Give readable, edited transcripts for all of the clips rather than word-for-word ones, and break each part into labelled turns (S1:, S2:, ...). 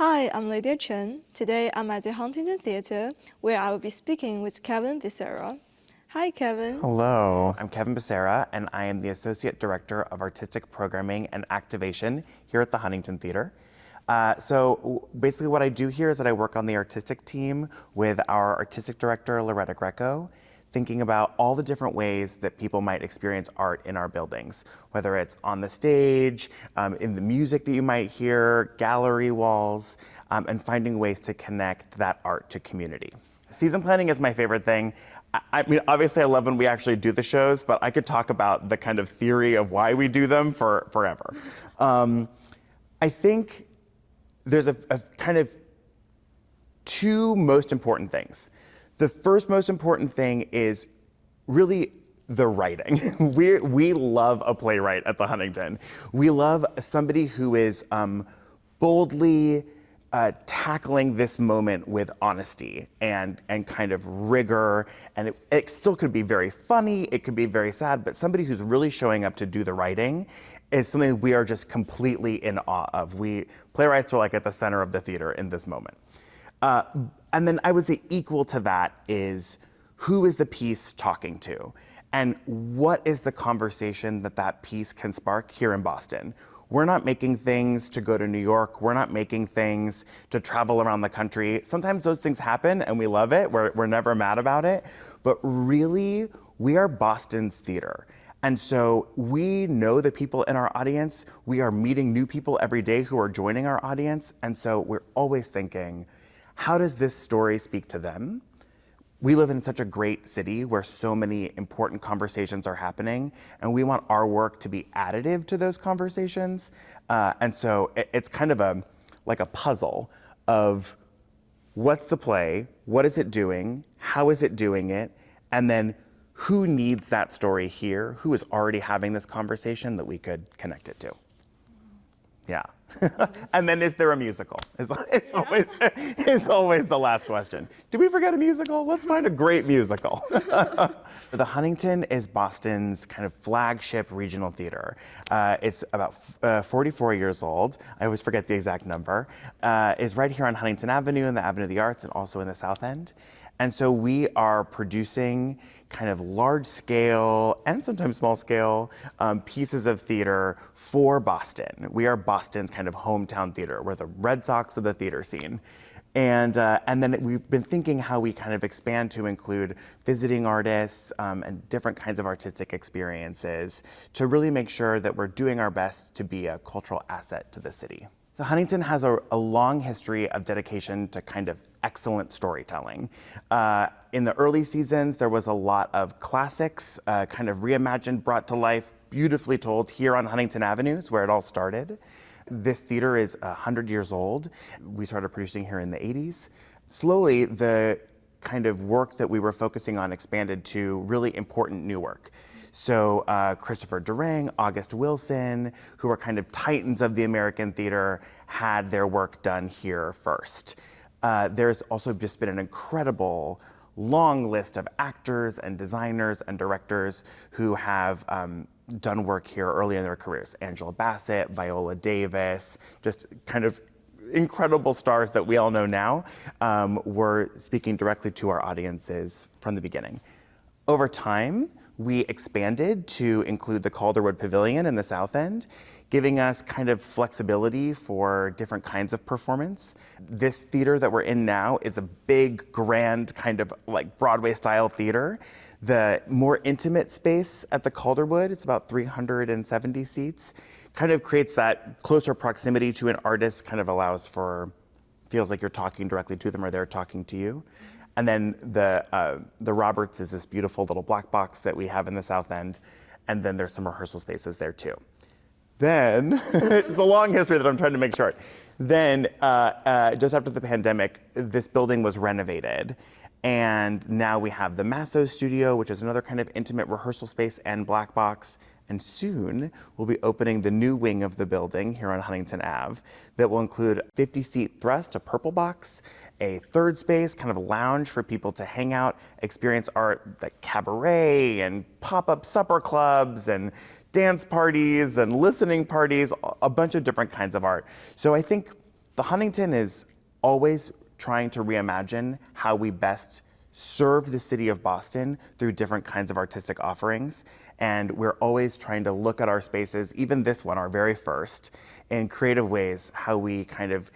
S1: Hi, I'm Lydia Chen. Today I'm at the Huntington Theatre, where I will be speaking with Kevin Becerra. Hi, Kevin.
S2: Hello, I'm Kevin Becerra, and I am the Associate Director of Artistic Programming and Activation here at the Huntington Theatre. So basically what I do here is that I work on the artistic team with our Artistic Director, Loretta Greco, thinking about all the different ways that people might experience art in our buildings, whether it's on the stage, in the music that you might hear, gallery walls, and finding ways to connect that art to community. Season planning is my favorite thing. I mean, obviously I love when we actually do the shows, but I could talk about the kind of theory of why we do them for forever. I think there's a kind of two most important things. The first most important thing is really the writing. We love a playwright at the Huntington. We love somebody who is boldly tackling this moment with honesty and kind of rigor. And it still could be very funny, it could be very sad, but somebody who's really showing up to do the writing is something we are just completely in awe of. Playwrights are like at the center of the theater in this moment. And then I would say equal to that is who is the piece talking to? And what is the conversation that piece can spark here in Boston? We're not making things to go to New York. We're not making things to travel around the country. Sometimes those things happen and we love it. We're never mad about it. But really, we are Boston's theater. And so we know the people in our audience. We are meeting new people every day who are joining our audience. And so we're always thinking, how does this story speak to them? We live in such a great city where so many important conversations are happening, and we want our work to be additive to those conversations. And so it's kind of like a puzzle of what's the play, what is it doing, how is it doing it, and then who needs that story here, who is already having this conversation that we could connect it to. Yeah. And then is there a musical? It's always the last question. Did we forget a musical? Let's find a great musical. The Huntington is Boston's kind of flagship regional theater. It's about 44 years old. I always forget the exact number. It's right here on Huntington Avenue in the Avenue of the Arts and also in the South End. And so we are producing kind of large scale and sometimes small scale pieces of theater for Boston. We are Boston's kind of hometown theater. We're the Red Sox of the theater scene. And then we've been thinking how we kind of expand to include visiting artists and different kinds of artistic experiences to really make sure that we're doing our best to be a cultural asset to the city. The Huntington has a long history of dedication to kind of excellent storytelling. In the early seasons, there was a lot of classics, kind of reimagined, brought to life, beautifully told here on Huntington Avenue. It's where it all started. This theater is 100 years old. We started producing here in the 80s. Slowly, the kind of work that we were focusing on expanded to really important new work. So Christopher Durang, August Wilson, who are kind of titans of the American theater, had their work done here first. There's also just been an incredible long list of actors and designers and directors who have done work here early in their careers. Angela Bassett, Viola Davis, just kind of incredible stars that we all know now were speaking directly to our audiences from the beginning. Over time, we expanded to include the Calderwood Pavilion in the South End, giving us kind of flexibility for different kinds of performance. This theater that we're in now is a big, grand, kind of like Broadway-style theater. The more intimate space at the Calderwood, it's about 370 seats, kind of creates that closer proximity to an artist, kind of feels like you're talking directly to them or they're talking to you. And then the Roberts is this beautiful little black box that we have in the South End. And then there's some rehearsal spaces there too. Then, it's a long history that I'm trying to make short. Then, just after the pandemic, this building was renovated. And now we have the Masso Studio, which is another kind of intimate rehearsal space and black box. And soon, we'll be opening the new wing of the building here on Huntington Ave that will include a 50-seat thrust, a purple box, a third space, kind of a lounge for people to hang out, experience art like cabaret and pop-up supper clubs and dance parties and listening parties, a bunch of different kinds of art. So I think The Huntington is always trying to reimagine how we best serve the city of Boston through different kinds of artistic offerings. And we're always trying to look at our spaces, even this one, our very first, in creative ways, how we kind of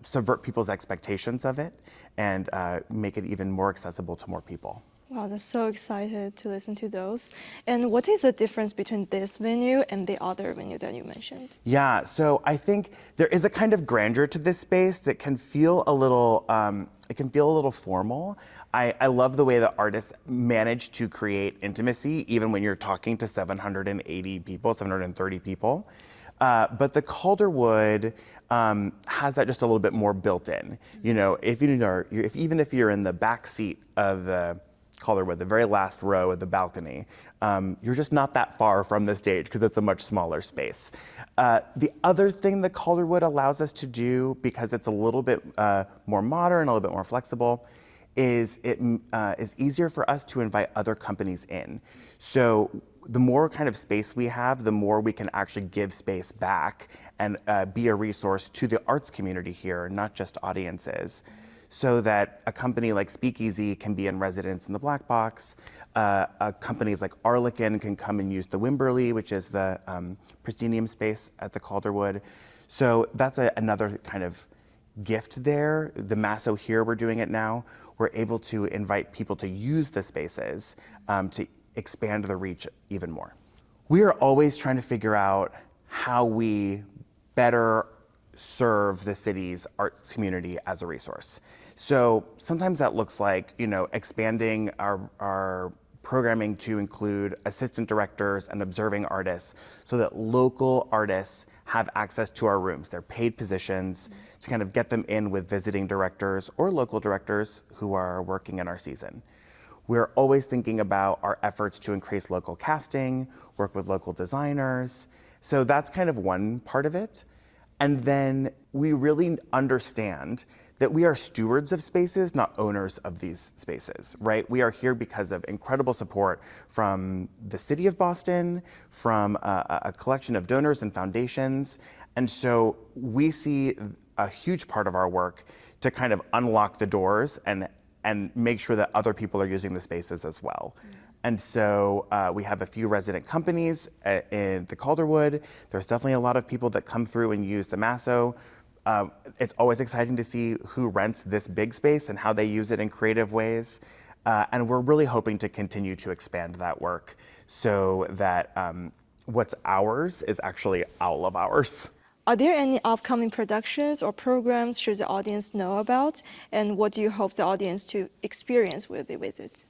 S2: subvert people's expectations of it and make it even more accessible to more people.
S1: Wow, I'm so excited to listen to those. And what is the difference between this venue and the other venues that you mentioned?
S2: Yeah, so I think there is a kind of grandeur to this space that can feel a little, formal. I love the way that artists manage to create intimacy, even when you're talking to 780 people, 730 people. But the Calderwood has that just a little bit more built in. You know, even if you're in the back seat of the Calderwood, the very last row of the balcony, you're just not that far from the stage because it's a much smaller space. The other thing that Calderwood allows us to do, because it's a little bit more modern, a little bit more flexible, is it is easier for us to invite other companies in. So the more kind of space we have, the more we can actually give space back and be a resource to the arts community here, not just audiences. So that a company like Speakeasy can be in residence in the Black Box. Companies like Arlington can come and use the Wimberley, which is the proscenium space at the Calderwood. So that's another kind of gift there. The Masso here, we're doing it now. We're able to invite people to use the spaces to expand the reach even more. We are always trying to figure out how we better serve the city's arts community as a resource. So sometimes that looks like, expanding our programming to include assistant directors and observing artists so that local artists have access to our rooms. They're paid positions to kind of get them in with visiting directors or local directors who are working in our season. We're always thinking about our efforts to increase local casting, work with local designers. So that's kind of one part of it. And then we really understand that we are stewards of spaces, not owners of these spaces, right? We are here because of incredible support from the city of Boston, from a collection of donors and foundations. And so we see a huge part of our work to kind of unlock the doors and make sure that other people are using the spaces as well. And so we have a few resident companies in the Calderwood. There's definitely a lot of people that come through and use the Masso. It's always exciting to see who rents this big space and how they use it in creative ways. And we're really hoping to continue to expand that work so that what's ours is actually all of ours.
S1: Are there any upcoming productions or programs should the audience know about? And what do you hope the audience to experience when they visit?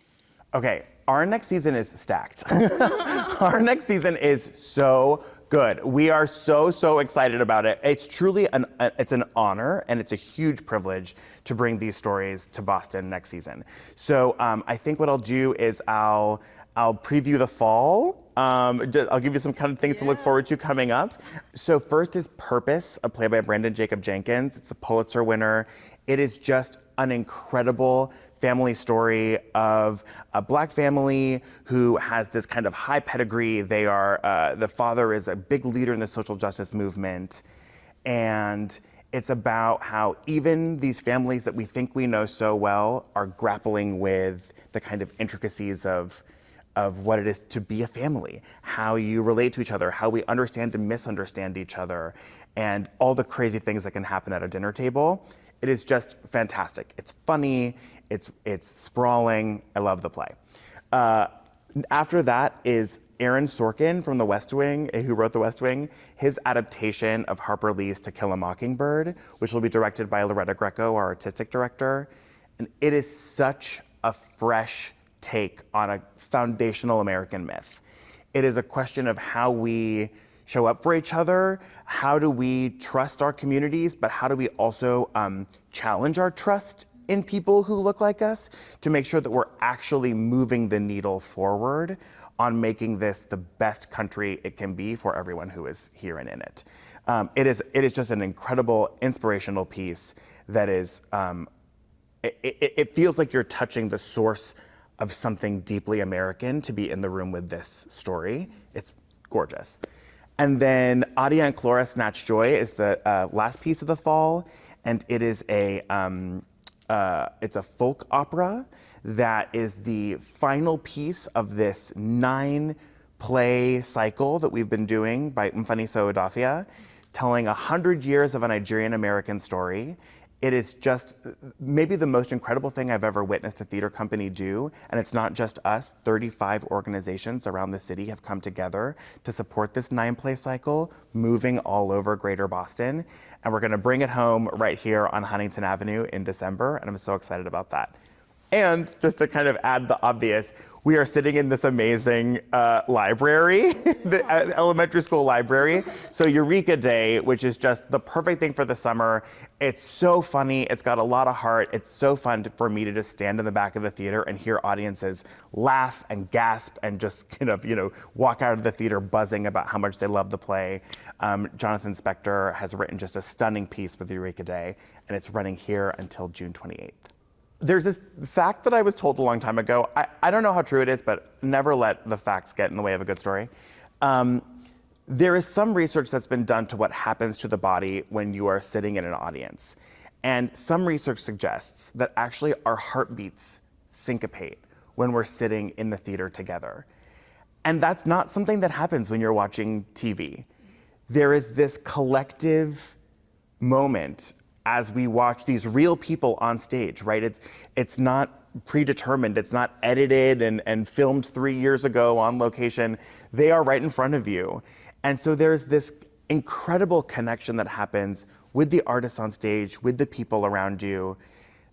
S2: Okay, our next season is stacked. Our next season is so good. We are so excited about it. It's truly it's an honor and it's a huge privilege to bring these stories to Boston next season. So I think what I'll do is I'll preview the fall. I'll give you some kind of things to look forward to coming up. So first is Purpose, a play by Brandon Jacob Jenkins. It's a Pulitzer winner. It is just an incredible family story of a Black family who has this kind of high pedigree. They are, the father is a big leader in the social justice movement. And it's about how even these families that we think we know so well are grappling with the kind of intricacies of what it is to be a family, how you relate to each other, how we understand and misunderstand each other, and all the crazy things that can happen at a dinner table. It is just fantastic. It's funny, it's sprawling. I love the play. After that is Aaron Sorkin from The West Wing, who wrote The West Wing, his adaptation of Harper Lee's To Kill a Mockingbird, which will be directed by Loretta Greco, our artistic director. And it is such a fresh take on a foundational American myth. It is a question of how we show up for each other, how do we trust our communities, but how do we also challenge our trust in people who look like us to make sure that we're actually moving the needle forward on making this the best country it can be for everyone who is here and in it. It is just an incredible, inspirational piece that is, it feels like you're touching the source of something deeply American to be in the room with this story. It's gorgeous. And then Adia and Clora Snatch Joy is the last piece of the fall, and it is it's a folk opera that is the final piece of this 9-play cycle that we've been doing by Mfaniso Odafia, telling 100 years of a Nigerian-American story. It is just maybe the most incredible thing I've ever witnessed a theater company do, and it's not just us. 35 organizations around the city have come together to support this 9-play cycle, moving all over Greater Boston, and we're gonna bring it home right here on Huntington Avenue in December, and I'm so excited about that. And just to kind of add the obvious, we are sitting in this amazing library, the elementary school library. So Eureka Day, which is just the perfect thing for the summer. It's so funny, it's got a lot of heart. It's so fun for me to just stand in the back of the theater and hear audiences laugh and gasp and just kind of, walk out of the theater buzzing about how much they love the play. Jonathan Spector has written just a stunning piece with Eureka Day, and it's running here until June 28th. There's this fact that I was told a long time ago. I don't know how true it is, but never let the facts get in the way of a good story. There is some research that's been done to what happens to the body when you are sitting in an audience. And some research suggests that actually our heartbeats syncopate when we're sitting in the theater together. And that's not something that happens when you're watching TV. There is this collective moment as we watch these real people on stage, right? It's not predetermined, it's not edited and filmed 3 years ago on location. They are right in front of you. And so there's this incredible connection that happens with the artists on stage, with the people around you,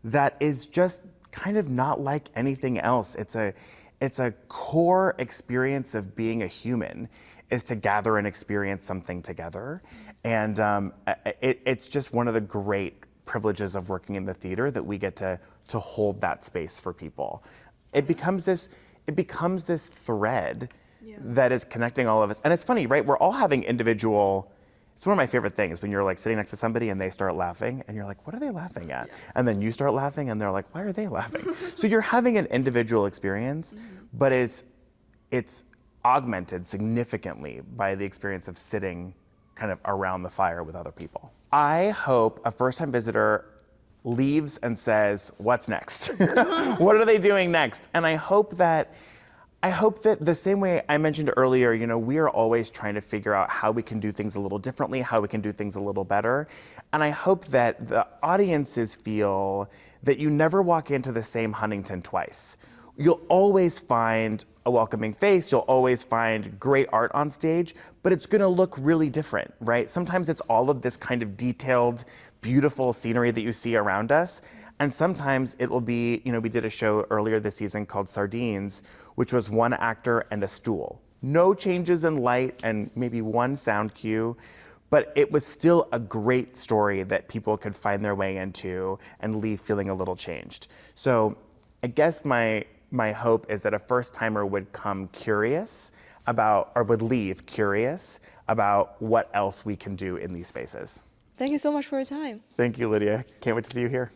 S2: that is just kind of not like anything else. It's a core experience of being a human, is to gather and experience something together. And it's just one of the great privileges of working in the theater that we get to hold that space for people. It becomes this thread that is connecting all of us. And it's funny, right? We're all having individual, it's one of my favorite things when you're like sitting next to somebody and they start laughing and you're like, what are they laughing at? And then you start laughing and they're like, why are they laughing? So you're having an individual experience, but it's augmented significantly by the experience of sitting kind of around the fire with other people. I hope a first-time visitor leaves and says, what's next? What are they doing next? And I hope that the same way I mentioned earlier, we are always trying to figure out how we can do things a little differently, how we can do things a little better. And I hope that the audiences feel that you never walk into the same Huntington twice. You'll always find a welcoming face, you'll always find great art on stage, but it's gonna look really different, right? Sometimes it's all of this kind of detailed, beautiful scenery that you see around us, and sometimes it will be, we did a show earlier this season called Sardines, which was one actor and a stool. No changes in light and maybe one sound cue, but it was still a great story that people could find their way into and leave feeling a little changed. So I guess my hope is that a first-timer would come curious about, or would leave curious about what else we can do in these spaces.
S1: Thank you so much for your time.
S2: Thank you, Lydia. Can't wait to see you here.